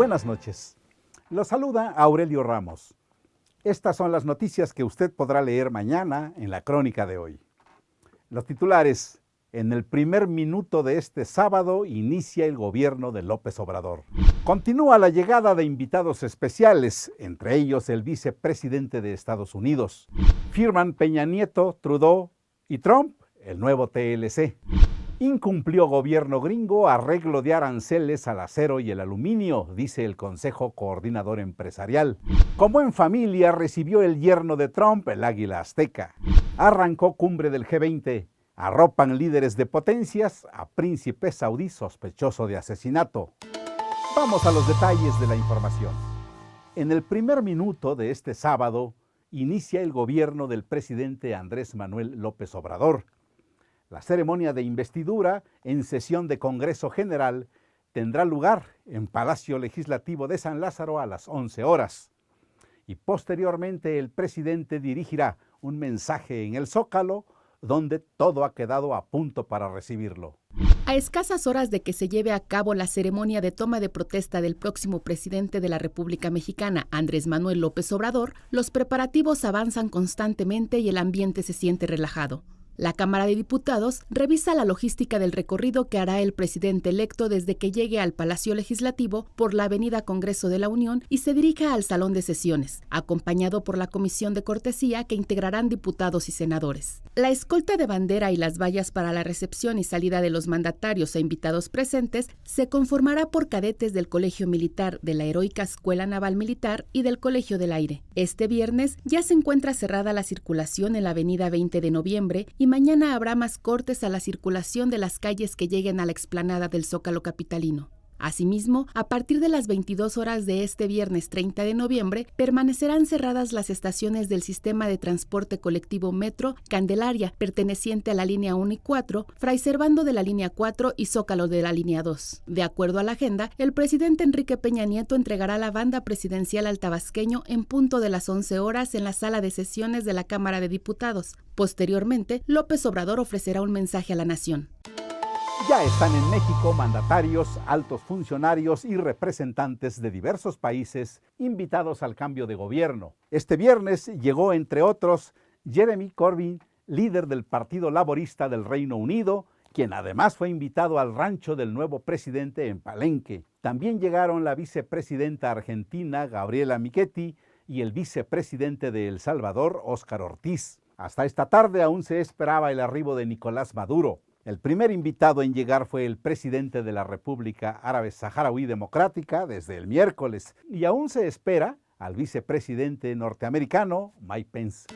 buenas noches. Los saluda Aurelio Ramos. Estas son las noticias que usted podrá leer mañana en la crónica de hoy. Los titulares: en el primer minuto de este sábado inicia el gobierno de López Obrador. Continúa la llegada de invitados especiales, entre ellos el vicepresidente de Estados Unidos. Firman Peña Nieto, Trudeau y Trump el nuevo TLC. Incumplió gobierno gringo arreglo de aranceles al acero y el aluminio, dice el Consejo Coordinador Empresarial. Como en familia recibió el yerno de Trump el águila azteca. Arrancó cumbre del G20. Arropan líderes de potencias a príncipe saudí sospechoso de asesinato. Vamos a los detalles de la información. En el primer minuto de este sábado inicia el gobierno del presidente Andrés Manuel López Obrador. La ceremonia de investidura en sesión de Congreso General tendrá lugar en Palacio Legislativo de San Lázaro a las 11 horas. Y posteriormente el presidente dirigirá un mensaje en el Zócalo, donde todo ha quedado a punto para recibirlo. A escasas horas de que se lleve a cabo la ceremonia de toma de protesta del próximo presidente de la República Mexicana, Andrés Manuel López Obrador, los preparativos avanzan constantemente y el ambiente se siente relajado. La Cámara de Diputados revisa la logística del recorrido que hará el presidente electo desde que llegue al Palacio Legislativo por la Avenida Congreso de la Unión y se dirija al Salón de Sesiones, acompañado por la Comisión de Cortesía que integrarán diputados y senadores. La escolta de bandera y las vallas para la recepción y salida de los mandatarios e invitados presentes se conformará por cadetes del Colegio Militar, de la Heroica Escuela Naval Militar y del Colegio del Aire. Este viernes ya se encuentra cerrada la circulación en la Avenida 20 de Noviembre y mañana habrá más cortes a la circulación de las calles que lleguen a la explanada del Zócalo capitalino. Asimismo, a partir de las 22 horas de este viernes 30 de noviembre, permanecerán cerradas las estaciones del sistema de transporte colectivo Metro Candelaria, perteneciente a la línea 1 y 4, Fray Servando de la línea 4 y Zócalo de la línea 2. De acuerdo a la agenda, el presidente Enrique Peña Nieto entregará la banda presidencial al tabasqueño en punto de las 11 horas en la sala de sesiones de la Cámara de Diputados. Posteriormente, López Obrador ofrecerá un mensaje a la nación. Ya están en México mandatarios, altos funcionarios y representantes de diversos países invitados al cambio de gobierno. Este viernes llegó, entre otros, Jeremy Corbyn, líder del Partido Laborista del Reino Unido, quien además fue invitado al rancho del nuevo presidente en Palenque. También llegaron la vicepresidenta argentina, Gabriela Michetti, y el vicepresidente de El Salvador, Óscar Ortiz. Hasta esta tarde aún se esperaba el arribo de Nicolás Maduro. El primer invitado en llegar fue el presidente de la República Árabe Saharaui Democrática desde el miércoles, y aún se espera al vicepresidente norteamericano Mike Pence.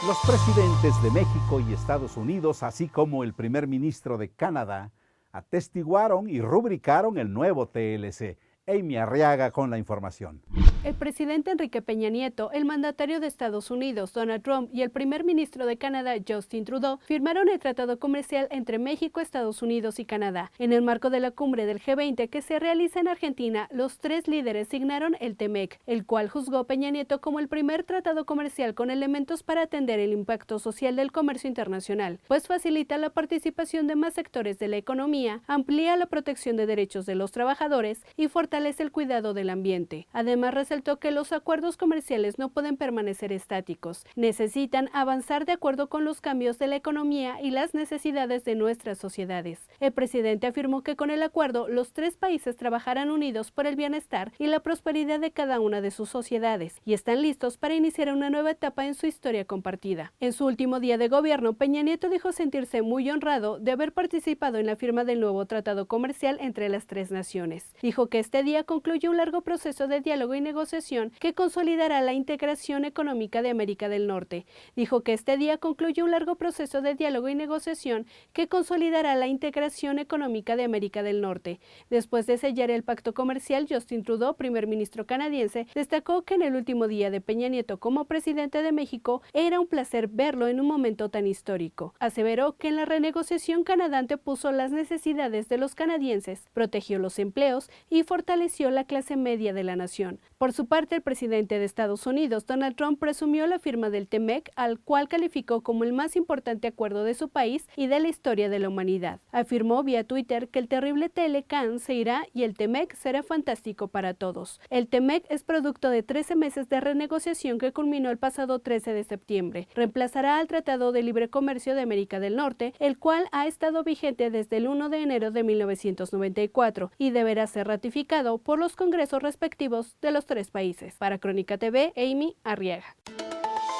Los presidentes de México y Estados Unidos, así como el primer ministro de Canadá, atestiguaron y rubricaron el nuevo TLC. Amy Arriaga con la información. El presidente Enrique Peña Nieto, el mandatario de Estados Unidos, Donald Trump, y el primer ministro de Canadá, Justin Trudeau, firmaron el tratado comercial entre México, Estados Unidos y Canadá. En el marco de la cumbre del G20 que se realiza en Argentina, los tres líderes signaron el TEMEC, el cual juzgó Peña Nieto como el primer tratado comercial con elementos para atender el impacto social del comercio internacional, pues facilita la participación de más sectores de la economía, amplía la protección de derechos de los trabajadores y fortalece el cuidado del ambiente. Además, resaltó que los acuerdos comerciales no pueden permanecer estáticos, necesitan avanzar de acuerdo con los cambios de la economía y las necesidades de nuestras sociedades. El presidente afirmó que con el acuerdo los tres países trabajarán unidos por el bienestar y la prosperidad de cada una de sus sociedades y están listos para iniciar una nueva etapa en su historia compartida. En su último día de gobierno, Peña Nieto dijo sentirse muy honrado de haber participado en la firma del nuevo tratado comercial entre las tres naciones. Dijo que este día concluye un largo proceso de diálogo y negociación que consolidará la integración económica de América del Norte. Dijo que este día concluye un largo proceso de diálogo y negociación que consolidará la integración económica de América del Norte. Después de sellar el pacto comercial, Justin Trudeau, primer ministro canadiense, destacó que en el último día de Peña Nieto como presidente de México era un placer verlo en un momento tan histórico. Aseveró que en la renegociación Canadá antepuso las necesidades de los canadienses, protegió los empleos y fortaleció la clase media de la nación. Por Por su parte, el presidente de Estados Unidos, Donald Trump, presumió la firma del TEMEC, al cual calificó como el más importante acuerdo de su país y de la historia de la humanidad. Afirmó vía Twitter que el terrible Telecán se irá y el TEMEC será fantástico para todos. El TEMEC es producto de 13 meses de renegociación que culminó el pasado 13 de septiembre. Reemplazará al Tratado de Libre Comercio de América del Norte, el cual ha estado vigente desde el 1 de enero de 1994 y deberá ser ratificado por los congresos respectivos de los 3 países. Para Crónica TV, Amy Arriaga.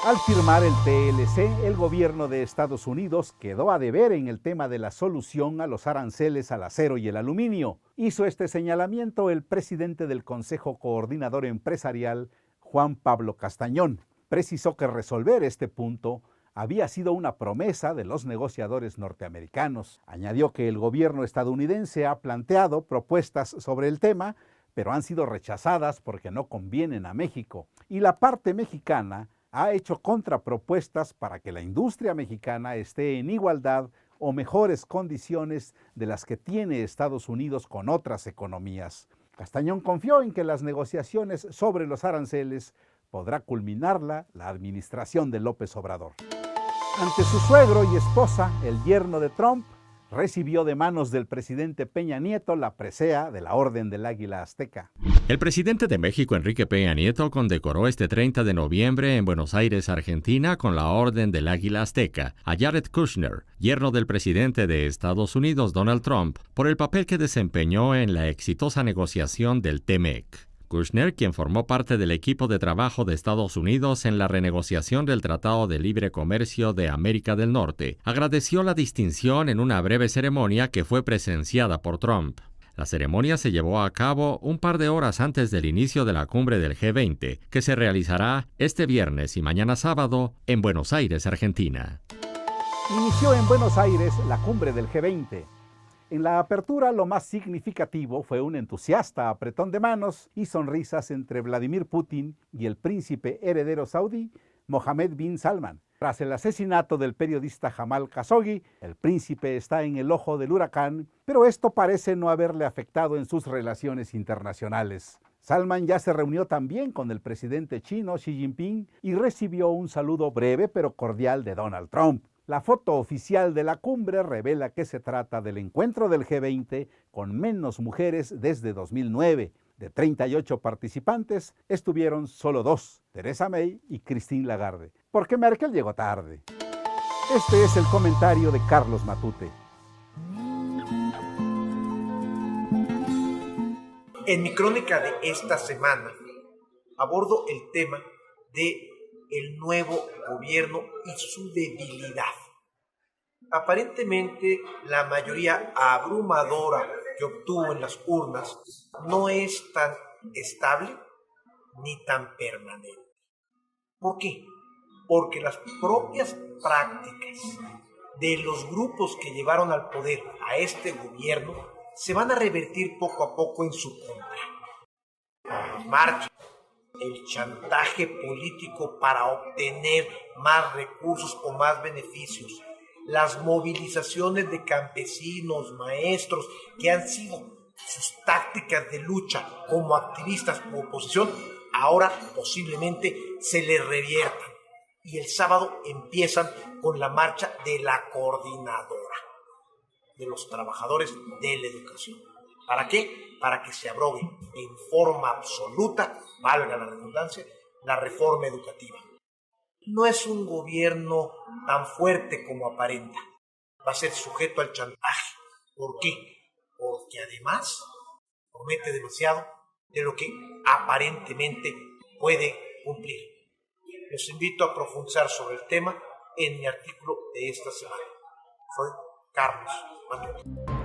Al firmar el TLC, el gobierno de Estados Unidos quedó a deber en el tema de la solución a los aranceles al acero y el aluminio. Hizo este señalamiento el presidente del Consejo Coordinador Empresarial, Juan Pablo Castañón. Precisó que resolver este punto había sido una promesa de los negociadores norteamericanos. Añadió que el gobierno estadounidense ha planteado propuestas sobre el tema, pero han sido rechazadas porque no convienen a México. Y la parte mexicana ha hecho contrapropuestas para que la industria mexicana esté en igualdad o mejores condiciones de las que tiene Estados Unidos con otras economías. Castañón confió en que las negociaciones sobre los aranceles podrá culminarla la administración de López Obrador. Ante su suegro y esposa, el yerno de Trump recibió de manos del presidente Peña Nieto la presea de la Orden del Águila Azteca. El presidente de México, Enrique Peña Nieto, condecoró este 30 de noviembre en Buenos Aires, Argentina, con la Orden del Águila Azteca a Jared Kushner, yerno del presidente de Estados Unidos, Donald Trump, por el papel que desempeñó en la exitosa negociación del TEMEC. Kushner, quien formó parte del equipo de trabajo de Estados Unidos en la renegociación del Tratado de Libre Comercio de América del Norte, agradeció la distinción en una breve ceremonia que fue presenciada por Trump. La ceremonia se llevó a cabo un par de horas antes del inicio de la cumbre del G20, que se realizará este viernes y mañana sábado en Buenos Aires, Argentina. Inició en Buenos Aires la cumbre del G20. En la apertura lo más significativo fue un entusiasta apretón de manos y sonrisas entre Vladimir Putin y el príncipe heredero saudí Mohammed bin Salman. Tras el asesinato del periodista Jamal Khashoggi, el príncipe está en el ojo del huracán, pero esto parece no haberle afectado en sus relaciones internacionales. Salman ya se reunió también con el presidente chino Xi Jinping y recibió un saludo breve pero cordial de Donald Trump. La foto oficial de la cumbre revela que se trata del encuentro del G20 con menos mujeres desde 2009. De 38 participantes, estuvieron solo 2, Theresa May y Christine Lagarde, porque Merkel llegó tarde. Este es el comentario de Carlos Matute. En mi crónica de esta semana abordo el tema de el nuevo gobierno y su debilidad. Aparentemente, la mayoría abrumadora que obtuvo en las urnas no es tan estable ni tan permanente. ¿Por qué? Porque las propias prácticas de los grupos que llevaron al poder a este gobierno se van a revertir poco a poco en su contra. Las marchas, el chantaje político para obtener más recursos o más beneficios, las movilizaciones de campesinos, maestros, que han sido sus tácticas de lucha como activistas u oposición, ahora posiblemente se les reviertan. Y el sábado empiezan con la marcha de la coordinadora de los trabajadores de la educación. ¿Para qué? Para que se abrogue en forma absoluta, valga la redundancia, la reforma educativa. No es un gobierno tan fuerte como aparenta. Va a ser sujeto al chantaje. ¿Por qué? Porque además promete demasiado de lo que aparentemente puede cumplir. Los invito a profundizar sobre el tema en mi artículo de esta semana. Soy Carlos Matute.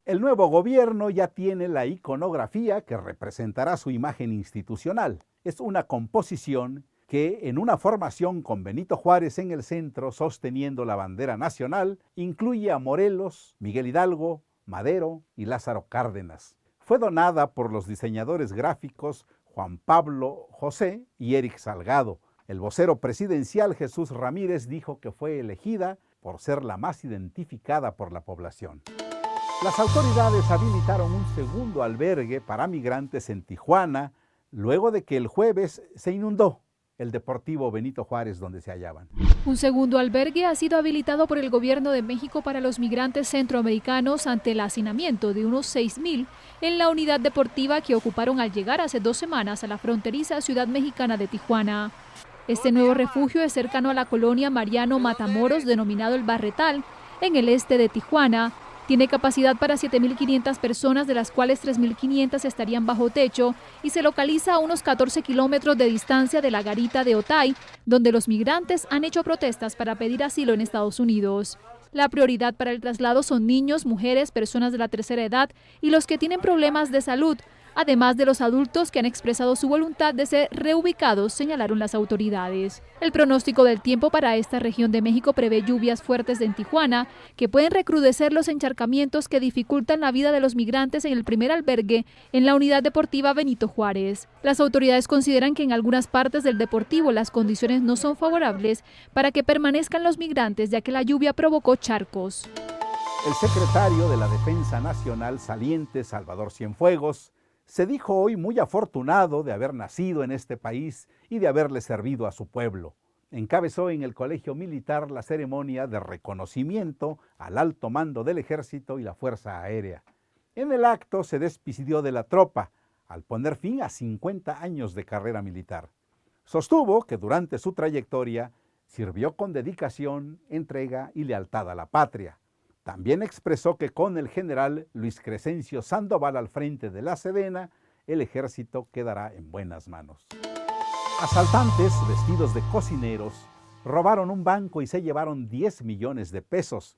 El nuevo gobierno ya tiene la iconografía que representará su imagen institucional. Es una composición que, en una formación con Benito Juárez en el centro sosteniendo la bandera nacional, incluye a Morelos, Miguel Hidalgo, Madero y Lázaro Cárdenas. Fue donada por los diseñadores gráficos Juan Pablo José y Eric Salgado. El vocero presidencial Jesús Ramírez dijo que fue elegida por ser la más identificada por la población. Las autoridades habilitaron un segundo albergue para migrantes en Tijuana, luego de que el jueves se inundó el Deportivo Benito Juárez donde se hallaban. Un segundo albergue ha sido habilitado por el Gobierno de México para los migrantes centroamericanos ante el hacinamiento de unos 6,000 en la unidad deportiva que ocuparon al llegar hace 2 semanas a la fronteriza ciudad mexicana de Tijuana. Este nuevo refugio es cercano a la colonia Mariano Matamoros, denominado El Barretal, en el este de Tijuana. Tiene capacidad para 7.500 personas, de las cuales 3.500 estarían bajo techo, y se localiza a unos 14 kilómetros de distancia de la garita de Otay, donde los migrantes han hecho protestas para pedir asilo en Estados Unidos. La prioridad para el traslado son niños, mujeres, personas de la tercera edad y los que tienen problemas de salud, además de los adultos que han expresado su voluntad de ser reubicados, señalaron las autoridades. El pronóstico del tiempo para esta región de México prevé lluvias fuertes en Tijuana, que pueden recrudecer los encharcamientos que dificultan la vida de los migrantes en el primer albergue en la unidad deportiva Benito Juárez. Las autoridades consideran que en algunas partes del deportivo las condiciones no son favorables para que permanezcan los migrantes, ya que la lluvia provocó charcos. El secretario de la Defensa Nacional saliente, Salvador Cienfuegos, se dijo hoy muy afortunado de haber nacido en este país y de haberle servido a su pueblo. Encabezó en el Colegio Militar la ceremonia de reconocimiento al alto mando del Ejército y la Fuerza Aérea. En el acto se despidió de la tropa, al poner fin a 50 años de carrera militar. Sostuvo que durante su trayectoria sirvió con dedicación, entrega y lealtad a la patria. También expresó que con el general Luis Crescencio Sandoval al frente de la Sedena, el ejército quedará en buenas manos. Asaltantes vestidos de cocineros robaron un banco y se llevaron 10 millones de pesos.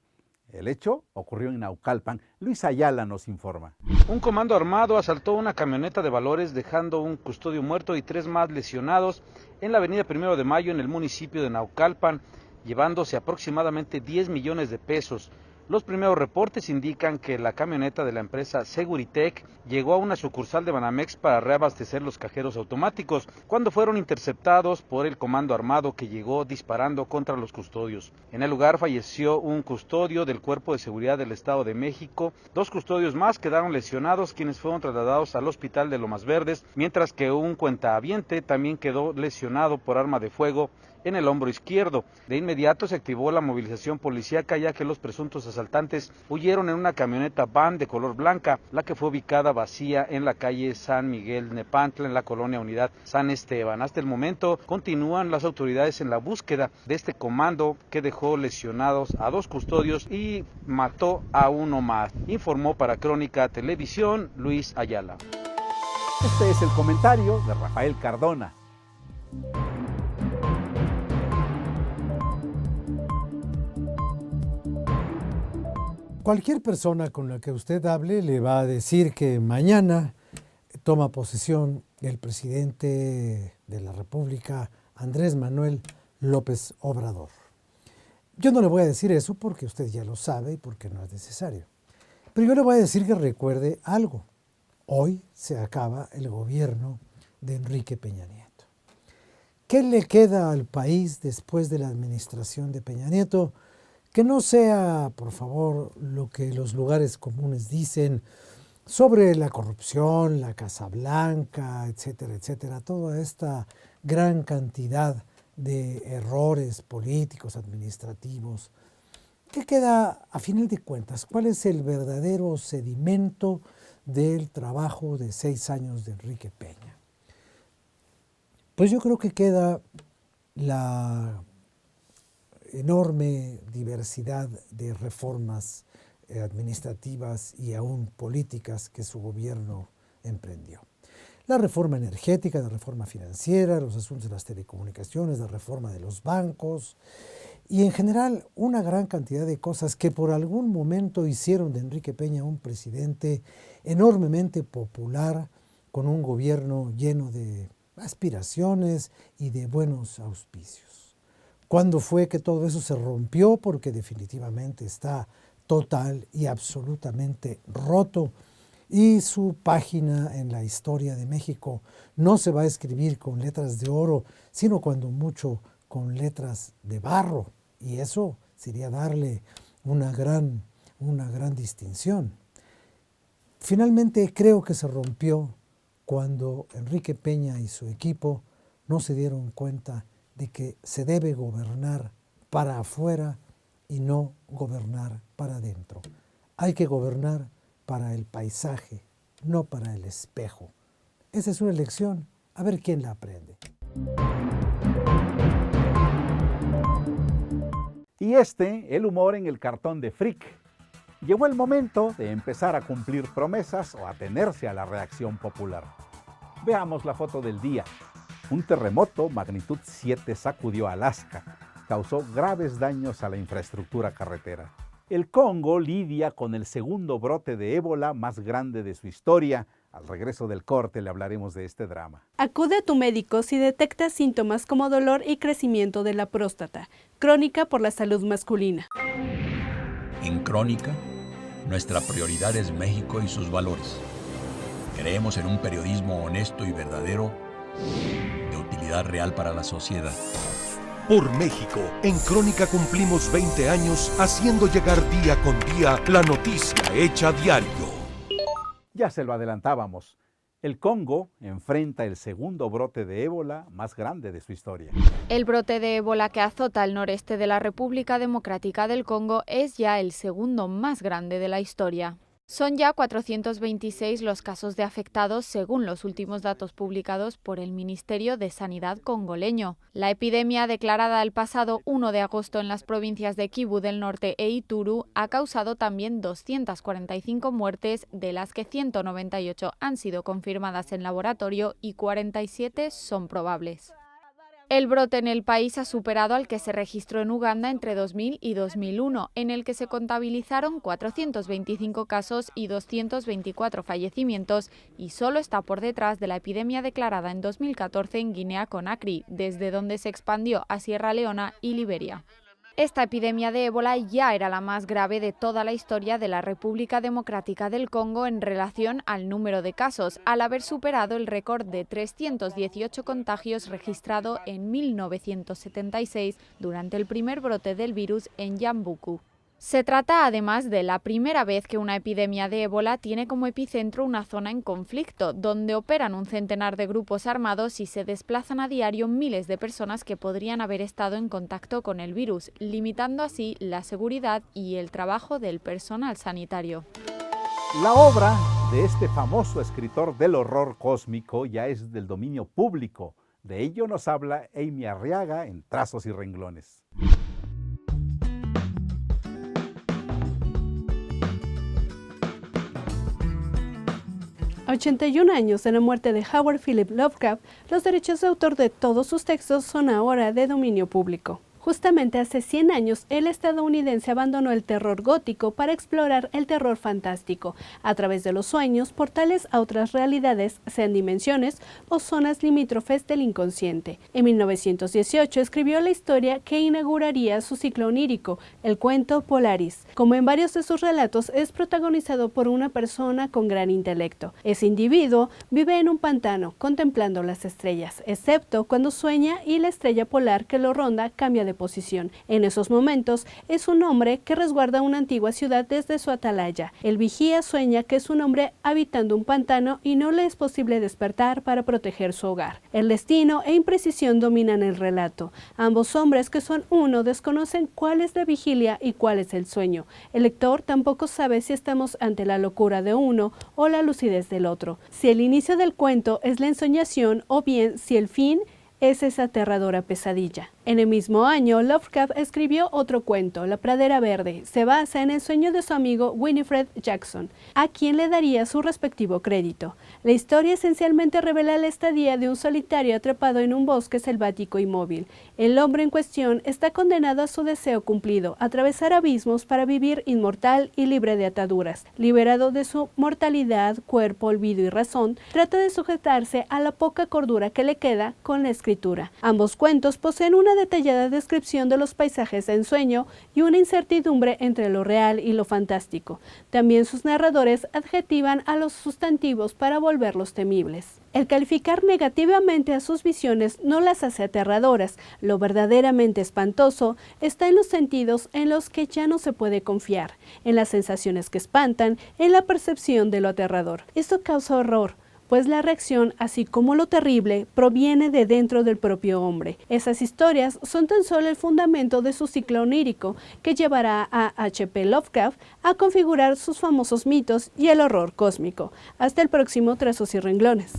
El hecho ocurrió en Naucalpan. Luis Ayala nos informa. Un comando armado asaltó una camioneta de valores dejando un custodio muerto y 3 más lesionados en la avenida 1 de Mayo en el municipio de Naucalpan, llevándose aproximadamente 10 millones de pesos. Los primeros reportes indican que la camioneta de la empresa Seguritech llegó a una sucursal de Banamex para reabastecer los cajeros automáticos, cuando fueron interceptados por el comando armado que llegó disparando contra los custodios. En el lugar falleció un custodio del Cuerpo de Seguridad del Estado de México, 2 custodios más quedaron lesionados, quienes fueron trasladados al hospital de Lomas Verdes, mientras que un cuentahabiente también quedó lesionado por arma de fuego en el hombro izquierdo. De inmediato se activó la movilización policíaca, ya que los presuntos asaltantes huyeron en una camioneta van de color blanca, la que fue ubicada vacía en la calle San Miguel Nepantla, en la colonia Unidad San Esteban. Hasta el momento continúan las autoridades en la búsqueda de este comando que dejó lesionados a 2 custodios y mató a 1 más. Informó para Crónica Televisión Luis Ayala. Este es el comentario de Rafael Cardona. Cualquier persona con la que usted hable le va a decir que mañana toma posesión el presidente de la República, Andrés Manuel López Obrador. Yo no le voy a decir eso porque usted ya lo sabe y porque no es necesario. Pero yo le voy a decir que recuerde algo. Hoy se acaba el gobierno de Enrique Peña Nieto. ¿Qué le queda al país después de la administración de Peña Nieto? Que no sea, por favor, lo que los lugares comunes dicen sobre la corrupción, la Casa Blanca, etcétera, etcétera, toda esta gran cantidad de errores políticos, administrativos. ¿Qué queda a final de cuentas? ¿Cuál es el verdadero sedimento del trabajo de 6 años de Enrique Peña? Pues yo creo que queda la enorme diversidad de reformas administrativas y aún políticas que su gobierno emprendió. La reforma energética, la reforma financiera, los asuntos de las telecomunicaciones, la reforma de los bancos y en general una gran cantidad de cosas que por algún momento hicieron de Enrique Peña un presidente enormemente popular, con un gobierno lleno de aspiraciones y de buenos auspicios. ¿Cuándo fue que todo eso se rompió? Porque definitivamente está total y absolutamente roto y su página en la historia de México no se va a escribir con letras de oro, sino cuando mucho con letras de barro, y eso sería darle una gran distinción. Finalmente creo que se rompió cuando Enrique Peña y su equipo no se dieron cuenta de que se debe gobernar para afuera y no gobernar para adentro. Hay que gobernar para el paisaje, no para el espejo. Esa es una lección, a ver quién la aprende. Y el humor en el cartón de Frick. Llegó el momento de empezar a cumplir promesas o atenerse a la reacción popular. Veamos la foto del día. Un terremoto magnitud 7 sacudió Alaska, causó graves daños a la infraestructura carretera. El Congo lidia con el segundo brote de ébola más grande de su historia. Al regreso del corte le hablaremos de este drama. Acude a tu médico si detectas síntomas como dolor y crecimiento de la próstata. Crónica por la salud masculina. En Crónica, nuestra prioridad es México y sus valores. Creemos en un periodismo honesto y verdadero, de utilidad real para la sociedad. Por México, en Crónica cumplimos 20 años haciendo llegar día con día la noticia hecha diario. Ya se lo adelantábamos. El Congo enfrenta el segundo brote de ébola más grande de su historia. El brote de ébola que azota el noreste de la República Democrática del Congo es ya el segundo más grande de la historia. Son ya 426 los casos de afectados según los últimos datos publicados por el Ministerio de Sanidad congoleño. La epidemia declarada el pasado 1 de agosto en las provincias de Kivu del Norte e Ituru ha causado también 245 muertes, de las que 198 han sido confirmadas en laboratorio y 47 son probables. El brote en el país ha superado al que se registró en Uganda entre 2000 y 2001, en el que se contabilizaron 425 casos y 224 fallecimientos, y solo está por detrás de la epidemia declarada en 2014 en Guinea-Conakry, desde donde se expandió a Sierra Leona y Liberia. Esta epidemia de ébola ya era la más grave de toda la historia de la República Democrática del Congo en relación al número de casos, al haber superado el récord de 318 contagios registrado en 1976 durante el primer brote del virus en Yambuku. Se trata además de la primera vez que una epidemia de ébola tiene como epicentro una zona en conflicto, donde operan un centenar de grupos armados y se desplazan a diario miles de personas que podrían haber estado en contacto con el virus, limitando así la seguridad y el trabajo del personal sanitario. La obra de este famoso escritor del horror cósmico ya es del dominio público. De ello nos habla Amy Arriaga en Trazos y Renglones. 81 años de la muerte de Howard Philip Lovecraft, los derechos de autor de todos sus textos son ahora de dominio público. Justamente hace 100 años, el estadounidense abandonó el terror gótico para explorar el terror fantástico, a través de los sueños, portales a otras realidades, sean dimensiones o zonas limítrofes del inconsciente. En 1918 escribió la historia que inauguraría su ciclo onírico, el cuento Polaris. Como en varios de sus relatos, es protagonizado por una persona con gran intelecto. Ese individuo vive en un pantano, contemplando las estrellas, excepto cuando sueña y la estrella polar que lo ronda cambia de posición. En esos momentos es un hombre que resguarda una antigua ciudad desde su atalaya. El vigía sueña que es un hombre habitando un pantano y no le es posible despertar para proteger su hogar. El destino e imprecisión dominan el relato. Ambos hombres, que son uno, desconocen cuál es la vigilia y cuál es el sueño. El lector tampoco sabe si estamos ante la locura de uno o la lucidez del otro, si el inicio del cuento es la ensoñación o bien si el fin es esa aterradora pesadilla. En el mismo año, Lovecraft escribió otro cuento, La pradera verde. Se basa en el sueño de su amigo Winifred Jackson, a quien le daría su respectivo crédito. La historia esencialmente revela la estadía de un solitario atrapado en un bosque selvático inmóvil. El hombre en cuestión está condenado a su deseo cumplido, atravesar abismos para vivir inmortal y libre de ataduras. Liberado de su mortalidad, cuerpo, olvido y razón, trata de sujetarse a la poca cordura que le queda con la escasez escritura. Ambos cuentos poseen una detallada descripción de los paisajes de ensueño y una incertidumbre entre lo real y lo fantástico. También sus narradores adjetivan a los sustantivos para volverlos temibles. El calificar negativamente a sus visiones no las hace aterradoras. Lo verdaderamente espantoso está en los sentidos en los que ya no se puede confiar, en las sensaciones que espantan, en la percepción de lo aterrador. Esto causa horror, pues la reacción, así como lo terrible, proviene de dentro del propio hombre. Esas historias son tan solo el fundamento de su ciclo onírico, que llevará a H.P. Lovecraft a configurar sus famosos mitos y el horror cósmico. Hasta el próximo Trazos y Renglones.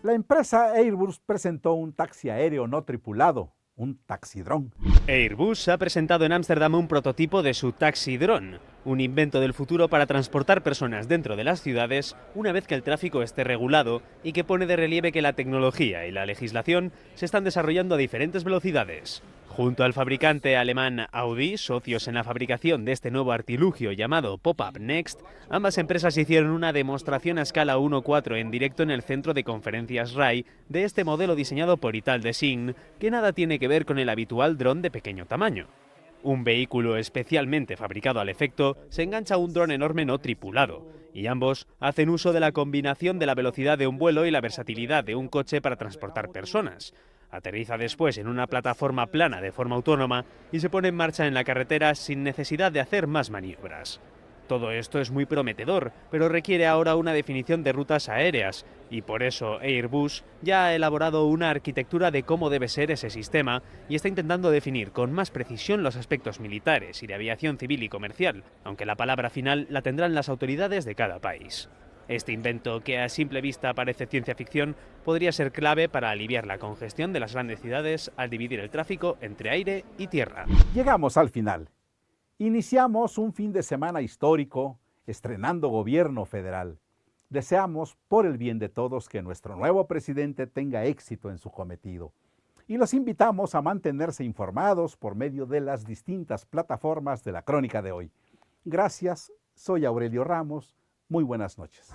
La empresa Airbus presentó un taxi aéreo no tripulado, un taxidrón. Airbus ha presentado en Ámsterdam un prototipo de su taxidrón, un invento del futuro para transportar personas dentro de las ciudades una vez que el tráfico esté regulado y que pone de relieve que la tecnología y la legislación se están desarrollando a diferentes velocidades. Junto al fabricante alemán Audi, socios en la fabricación de este nuevo artilugio llamado Pop-Up Next, ambas empresas hicieron una demostración a escala 1:4 en directo en el centro de conferencias RAI de este modelo diseñado por Italdesign, que nada tiene que ver con el habitual dron de pequeño tamaño. Un vehículo especialmente fabricado al efecto se engancha a un dron enorme no tripulado, y ambos hacen uso de la combinación de la velocidad de un vuelo y la versatilidad de un coche para transportar personas. Aterriza después en una plataforma plana de forma autónoma y se pone en marcha en la carretera sin necesidad de hacer más maniobras. Todo esto es muy prometedor, pero requiere ahora una definición de rutas aéreas, y por eso Airbus ya ha elaborado una arquitectura de cómo debe ser ese sistema y está intentando definir con más precisión los aspectos militares y de aviación civil y comercial, aunque la palabra final la tendrán las autoridades de cada país. Este invento, que a simple vista parece ciencia ficción, podría ser clave para aliviar la congestión de las grandes ciudades al dividir el tráfico entre aire y tierra. Llegamos al final. Iniciamos un fin de semana histórico, estrenando gobierno federal. Deseamos, por el bien de todos, que nuestro nuevo presidente tenga éxito en su cometido. Y los invitamos a mantenerse informados por medio de las distintas plataformas de la Crónica de hoy. Gracias, soy Aurelio Ramos. Muy buenas noches.